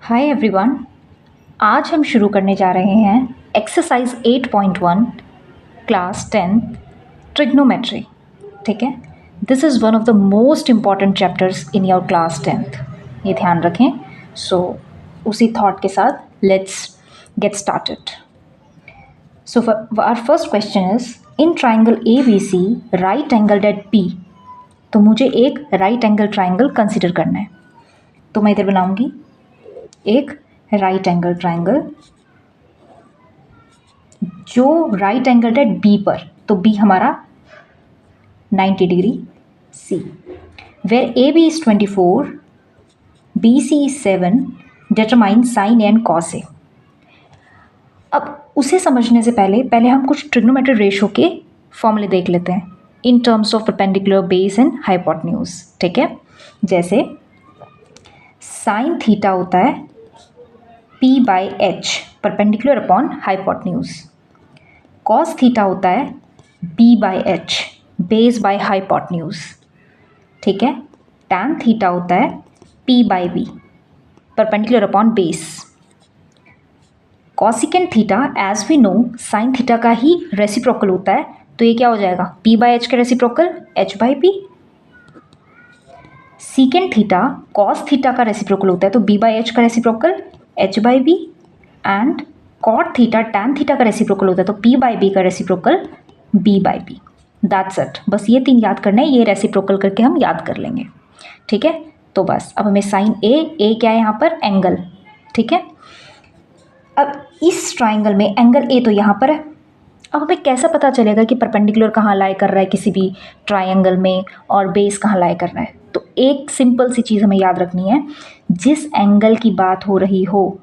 Hi everyone. आज हम शुरू करने जा रहे हैं एक्सरसाइज 8.1 क्लास 10 ट्रिग्नोमेट्री। ठीक है, this is one of the most important chapters in your class 10th, ये ध्यान रखें। सो उसी थॉट के साथ let's get started. So our first question is in triangle A B C right angle at P. तो मुझे एक right angle triangle consider करना है, तो मैं इधर बनाऊंगी एक राइट एंगल ट्राइंगल जो राइट एंगल है बी पर। तो बी हमारा 90 degree C, where A B is 24, B C is 7, determine sine and cos A. अब उसे समझने से पहले हम कुछ ट्रिग्नोमेट्रिक रेशो के फॉर्मूले देख लेते हैं in terms of perpendicular base and hypotenuse. ठीक है, जैसे साइन थीटा होता है P by H perpendicular upon hypotenuse, cos theta होता है B by H base by hypotenuse. ठीक है, टैन थीटा होता है P by B perpendicular upon base. Cosecant theta as we know sine theta का ही रेसिप्रोकल होता है, तो ये क्या हो जाएगा P बाई एच का reciprocal H by P. Secant theta cos theta का रेसिप्रोकल होता है, तो B बाई एच का reciprocal H by B, and cot theta tan theta का रेसिप्रोकल होता है, तो P बाई बी का reciprocal B by B. That's it, बस ये तीन याद करना है, ये रेसिप्रोकल करके हम याद कर लेंगे। ठीक है, तो बस अब हमें साइन ए क्या है यहाँ पर एंगल। ठीक है, अब इस ट्राइंगल में एंगल ए तो यहाँ पर है। अब हमें कैसा पता चलेगा कि परपेंडिकुलर कहाँ लाई कर रहा है किसी भी ट्राइंगल में और बेस कहाँ लाई कर रहा है? तो एक सिंपल सी चीज़ हमें याद रखनी है, जिस एंगल की बात हो रही हो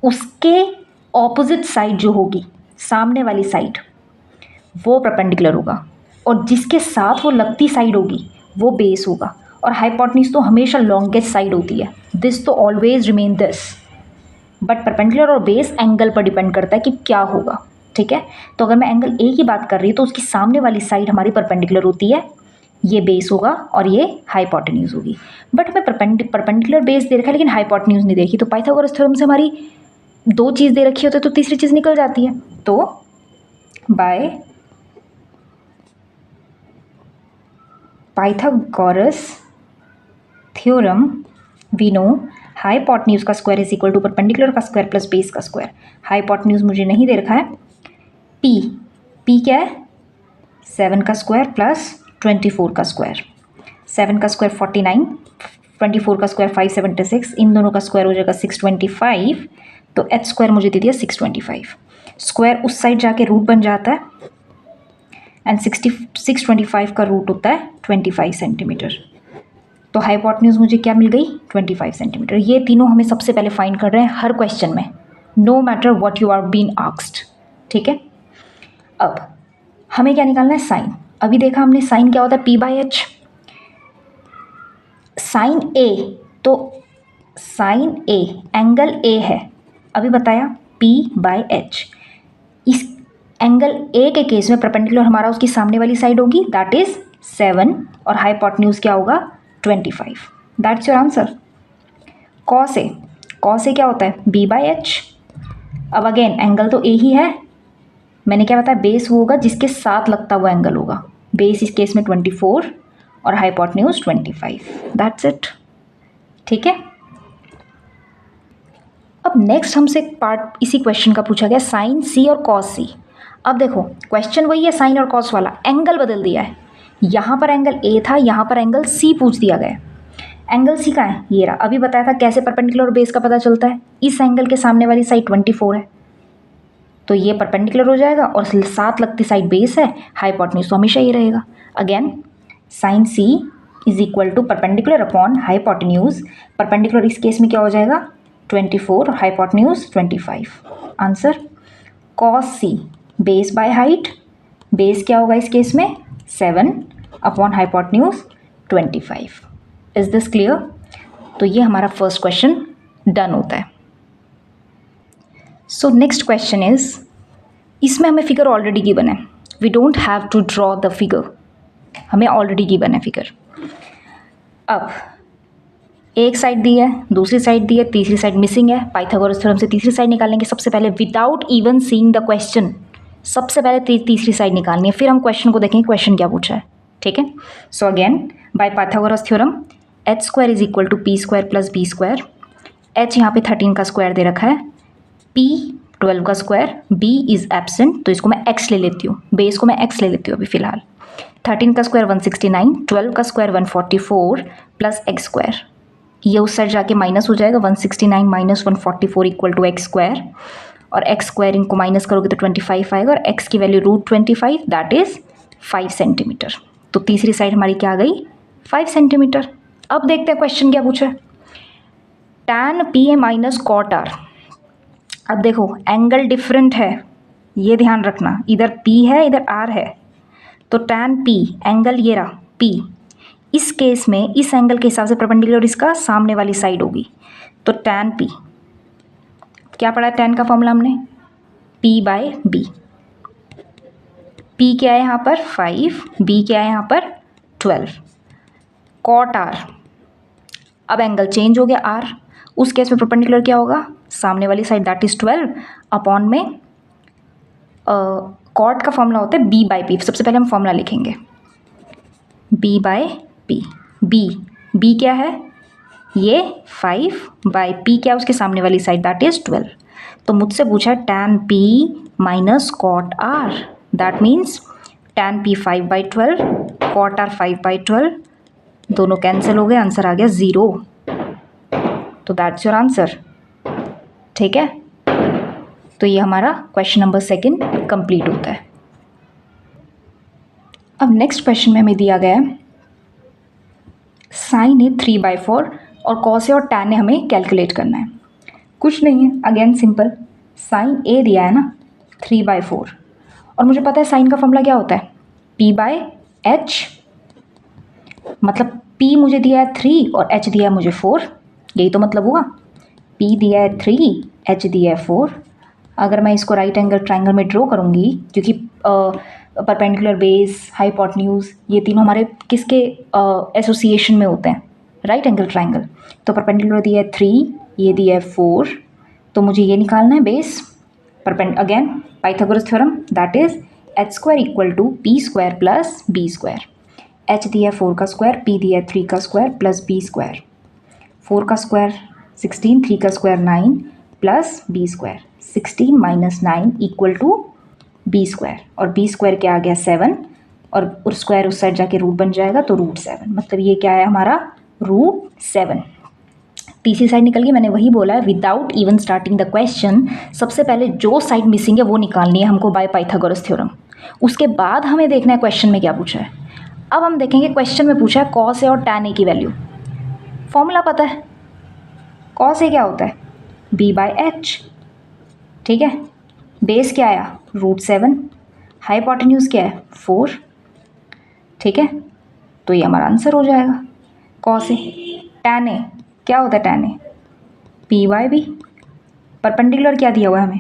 उसके ऑपोजिट साइड जो होगी, सामने वाली साइड, वो परपेंडिकुलर होगा, और जिसके साथ वो लगती साइड होगी वो बेस होगा। और हाइपोटेन्यूज तो हमेशा लॉन्गेस्ट साइड होती है, दिस तो always remain this, but perpendicular और बेस एंगल पर डिपेंड करता है कि क्या होगा। ठीक है, तो अगर मैं एंगल ए की बात कर रही हूँ तो उसकी सामने वाली साइड हमारी परपेंडिकुलर होती है, ये बेस होगा और ये हाइपोटेन्यूज होगी। बट हमें परपेंडिकुलर बेस दे रखा है लेकिन हाइपोटेन्यूज नहीं देखी, तो पाइथागोरस थ्योरम से हमारी दो चीज़ दे रखी होती है तो तीसरी चीज़ निकल जाती है। तो by Pythagoras theorem we know hypotenuse का square is equal to perpendicular का स्क्वायर प्लस बेस का स्क्वायर। हाइपोटेन्यूज मुझे नहीं दे रखा है, पी क्या है 7 का स्क्वायर प्लस 24 का स्क्वायर। 7 का स्क्वायर 49, 24 का स्क्वायर 576, इन दोनों का स्क्वायर हो जाएगा 625, तो एच स्क्वायर मुझे दे दिया 625। स्क्वायर उस साइड जाके रूट बन जाता है, एंड 625 का रूट होता है 25 सेंटीमीटर। तो हाइपोटेन्यूज मुझे क्या मिल गई 25 सेंटीमीटर। ये तीनों हमें सबसे पहले फाइंड कर रहे हैं हर क्वेश्चन में, no matter what you are been asked. ठीक है, अब हमें क्या निकालना है साइन। अभी देखा हमने साइन क्या होता है P बाई एच। साइन ए, तो साइन ए एंगल ए है, अभी बताया P बाई एच। इस एंगल ए के केस में परपेंडिकुलर हमारा उसकी सामने वाली साइड होगी, दैट इज 7, और हाइपोटेन्यूज क्या होगा 25। That's your answer. Cos A क्या होता है B बाई एच। अब अगेन एंगल तो ए ही है, मैंने क्या बताया बेस वो होगा जिसके साथ लगता हुआ एंगल होगा, बेस इस केस में 24 और हाइपोटेन्यूज 25। That's it. ठीक है, अब नेक्स्ट हमसे पार्ट इसी क्वेश्चन का पूछा गया साइन सी और कॉस सी। अब देखो क्वेश्चन वही है साइन और कॉस वाला, एंगल बदल दिया है। यहाँ पर एंगल ए था, यहाँ पर एंगल सी पूछ दिया गया। एंगल सी का है ये रहा, अभी बताया था कैसे परपेंडिकुलर और बेस का पता चलता है, इस एंगल के सामने वाली साइड 24 है, तो ये परपेंडिकुलर हो जाएगा, और साथ लगती साइड बेस है, हाइपोटेन्यूज तो हमेशा ये रहेगा। Again sine C is equal to perpendicular upon hypotenuse. Perpendicular इस केस में क्या हो जाएगा 24 और hypotenuse 25। Answer cos C base by height, base क्या होगा इस केस में 7 upon hypotenuse 25। Is this clear? तो ये हमारा फर्स्ट क्वेश्चन डन होता है। सो नेक्स्ट क्वेश्चन इज, इसमें हमें फिगर ऑलरेडी गिवन है, we don't have to draw the figure, हमें ऑलरेडी गिवन है फिगर। अब एक साइड दी है, दूसरी साइड दी है, तीसरी साइड मिसिंग है। पाइथागोरस थ्योरम से तीसरी साइड निकालेंगे सबसे पहले without even seeing the question. सबसे पहले तीसरी साइड निकालनी है, फिर हम क्वेश्चन को देखेंगे क्वेश्चन क्या पूछा है। ठीक है, so again by Pythagoras theorem H square is equal to P square plus B square. H यहाँ पे 13 का स्क्वायर दे रखा है, पी 12 का स्क्वायर, बी इज एब्सेंट तो इसको मैं एक्स ले लेती हूँ, बेस को मैं एक्स ले लेती हूँ अभी फिलहाल। 13 का स्क्वायर 169, 12 का स्क्वायर 144 प्लस एक्स स्क्वायर, ये उस साइड जाके माइनस हो जाएगा। 169 minus 144 equal to x square, और एक्स स्क्वायर इनको माइनस करोगे तो 25 आएगा, और एक्स की वैल्यू √25 दैट इज 5 सेंटीमीटर। तो तीसरी साइड हमारी क्या आ गई, 5 सेंटीमीटर। अब देखते हैं क्वेश्चन क्या पूछा है। tan P A minus cot R. अब देखो एंगल डिफरेंट है, ये ध्यान रखना, इधर P है इधर R है, तो tan P एंगल ये रहा P, इस केस में इस एंगल के हिसाब से परपेंडिकुलर इसका सामने वाली साइड होगी। तो tan P क्या पढ़ा है, tan का फॉर्मूला हमने P/B। P क्या है यहाँ पर 5, B क्या है यहाँ पर 12, कॉट R। अब एंगल चेंज हो गया R, उस केस में परपेंडिकुलर क्या होगा, सामने वाली साइड दैट इज 12 अपॉन में कॉट का फॉर्मूला होता है B/P। सबसे पहले हम फॉर्मूला लिखेंगे B/P। B क्या है, ये 5/P क्या है उसके सामने वाली साइड दैट इज 12। तो मुझसे पूछा tan P minus cot R, that means tan P 5/12, cot R 5/12, दोनों कैंसिल हो गए, आंसर आ गया 0। तो दैट्स योर आंसर। ठीक है, तो ये हमारा क्वेश्चन नंबर 2 कंप्लीट होता है। अब नेक्स्ट क्वेश्चन में हमें दिया गया है साइन है 3/4 और कॉस है और टैन है, हमें कैलकुलेट करना है। कुछ नहीं है, अगेन सिंपल, साइन ए दिया है ना 3/4, और मुझे पता है साइन का फॉर्मूला क्या होता है P/H, मतलब P मुझे दिया है 3 और H दिया है मुझे 4, यही तो मतलब हुआ। P दिया है 3, H दिया है 4। अगर मैं इसको राइट एंगल ट्राइंगल में ड्रॉ करूँगी, क्योंकि परपेंडिकुलर बेस हाइपोटेन्यूज ये तीनों हमारे किसके एसोसिएशन में होते हैं, राइट एंगल ट्राइंगल। तो परपेंडिकुलर दिया है 3, ये दिया है 4, तो मुझे ये निकालना है base. Again Pythagoras theorem that is H square equal to P square plus B square. H दिया है 4 का स्क्वायर, पी दिया है 3 का स्क्वायर प्लस बी स्क्वायर। 4 का स्क्वायर 16, 3 का square 9 plus B square. 16 minus 9 equal to B square, और B square क्या आ गया 7, और स्क्वायर उस साइड जाके रूट बन जाएगा तो √7, मतलब ये क्या है हमारा √7। तीसरी साइड निकल गई, मैंने वही बोला है without even starting the question सबसे पहले जो साइड मिसिंग है वो निकालनी है हमको बाय पाइथागोरस थ्योरम। उसके बाद हमें देखना है क्वेश्चन में क्या पूछा है। अब हम देखेंगे क्वेश्चन में पूछा है कॉस ए और टैन ए की वैल्यू। फॉर्मूला पता है, कॉस ए क्या होता है B/H। ठीक है, बेस क्या आया √7, हाइपोटेन्यूज क्या है 4। ठीक है, तो ये हमारा आंसर हो जाएगा कॉस ए। टैन ए क्या होता है, टैन ए P/B। परपेंडिकुलर क्या दिया हुआ है हमें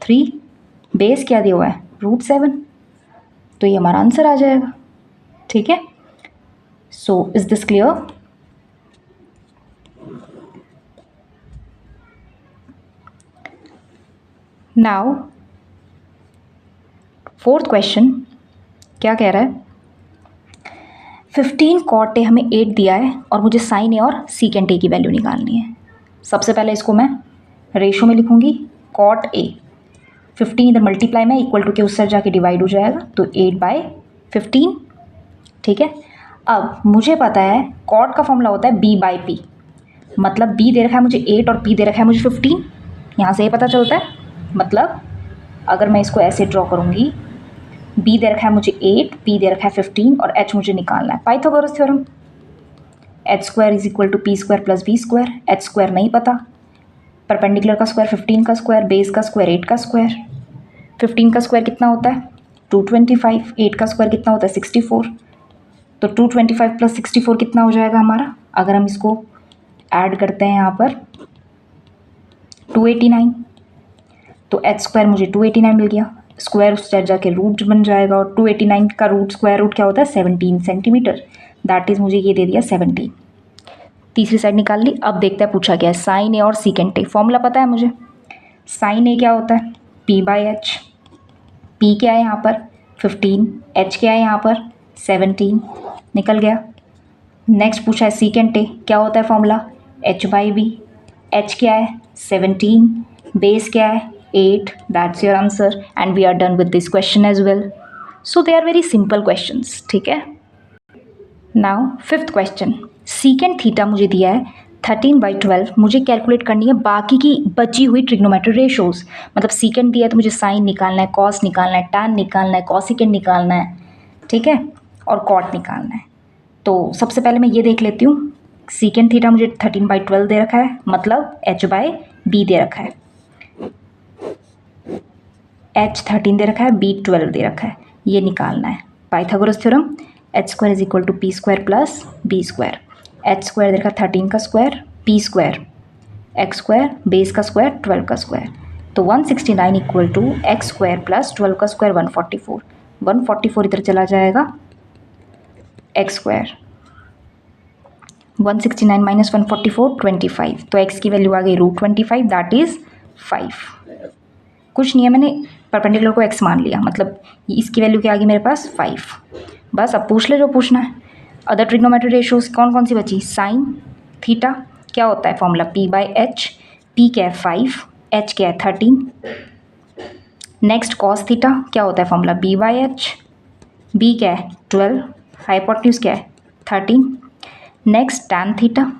3, बेस क्या दिया हुआ है √7, तो ये हमारा आंसर आ जाएगा। ठीक है, so is this clear. Now fourth question क्या कह रहा है, 15 कॉट ए हमें 8 दिया है और मुझे साइन ए और सीकेंट ए की वैल्यू निकालनी है। सबसे पहले इसको मैं रेशो में लिखूंगी, कॉट ए 15 इधर मल्टीप्लाई में इक्वल टू के उस साइड जाके डिवाइड हो जाएगा, तो 8/15। ठीक है, अब मुझे पता है कॉट का फॉर्मूला होता है B/P, मतलब B दे रखा है मुझे 8 और P दे रखा है मुझे 15, यहाँ से ये पता चलता है। मतलब अगर मैं इसको ऐसे ड्रॉ करूँगी, B दे रखा है मुझे 8, P दे रखा है 15 और H मुझे निकालना है। Pythagoras theorem H square is equal to P square plus B square. H square नहीं पता, परपेंडिकुलर का स्क्वायर 15 का स्क्वायर, बेस का स्क्वायर 8 का स्क्वायर। 15 का स्क्वायर कितना होता है 225, 8 का स्क्वायर कितना होता है 64, तो 225 प्लस 64 कितना हो जाएगा हमारा, अगर हम इसको ऐड करते हैं यहाँ पर 289, तो H स्क्वायर मुझे 289 मिल गया, स्क्वायर उस साइड जाके रूट बन जाएगा, और 289 का रूट स्क्वायर रूट क्या होता है 17 सेंटीमीटर, दैट इज़ मुझे ये दे दिया 17। तीसरी साइड निकाल ली। अब देखते हैं पूछा क्या है, साइन ए और सीकेंट ए। फॉर्मूला पता है मुझे, साइन ए क्या होता है, पी बाई एच। पी क्या है यहाँ पर 15, एच क्या है यहाँ पर 17, निकल गया। नेक्स्ट पूछा है सीकेंट ए, क्या होता है formula, H by B. H क्या है 17, बेस क्या है 8, that's your answer and we are done with this question as well. So they are very simple questions, ठीक है। Now fifth question, secant theta मुझे दिया है 13/12, मुझे कैलकुलेट करनी है बाकी की बची हुई ट्रिग्नोमेट्रिक रेशोज़। मतलब सीकेंट दिया है तो मुझे साइन निकालना है, कॉस निकालना है, टैन निकालना है, कॉसिकेंट निकालना है, ठीक है, और कॉट निकालना है। तो सबसे पहले मैं ये देख लेती हूँ, सीकेंट थीटा मुझे 13/12 दे रखा है, मतलब h/b दे रखा है, h 13 दे रखा है, b 12 दे रखा है, ये निकालना है। Pythagoras theorem, h² = p² + b²। h² दे रखा 13 का स्क्वायर, p², x², बेस का स्क्वायर, 12 का स्क्वायर। तो 169 = x² + 12 का स्क्वायर 144। 144 इधर चला जाएगा, x², 169 - 144 25। तो x की वैल्यू आ गई √25, दैट इज़ 5। कुछ नहीं है, मैंने परपेंडिकुलर को x मान लिया, मतलब इसकी वैल्यू क्या आ गई मेरे पास 5। बस अब पूछ ले जो पूछना है। अदर ट्रिग्नोमेट्रिक रेशोज़ कौन कौन सी बची, साइन थीटा क्या होता है फॉर्मूला, p/h। p क्या है 5, h क्या है 13। नेक्स्ट कॉस थीटा क्या होता है फॉर्मूला, b/h। b क्या है 12, हाइपोटेन्यूज क्या है 13। Next tan theta,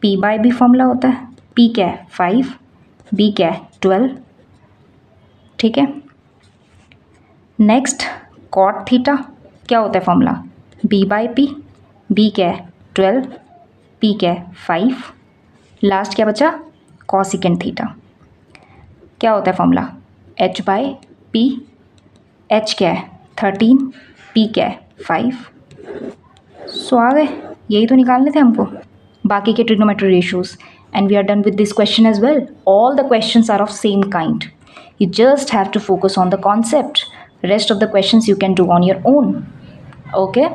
p/b formula होता है, p क्या है 5, b क्या है 12, ठीक है। नेक्स्ट कॉट थीटा क्या होता है फॉर्मूला, b/p। b क्या है 12, p क्या है 5। लास्ट क्या बचा, कॉसिकेंट थीटा क्या होता है फॉर्मूला, h/p। h क्या है 13, p क्या है 5। सो आ गए, यही तो निकालने थे हमको बाकी के trigonometric ratios, and we are done with this question as well. All the questions are of same kind, you just have to focus on the concept. Rest of the questions you can do on your own, okay?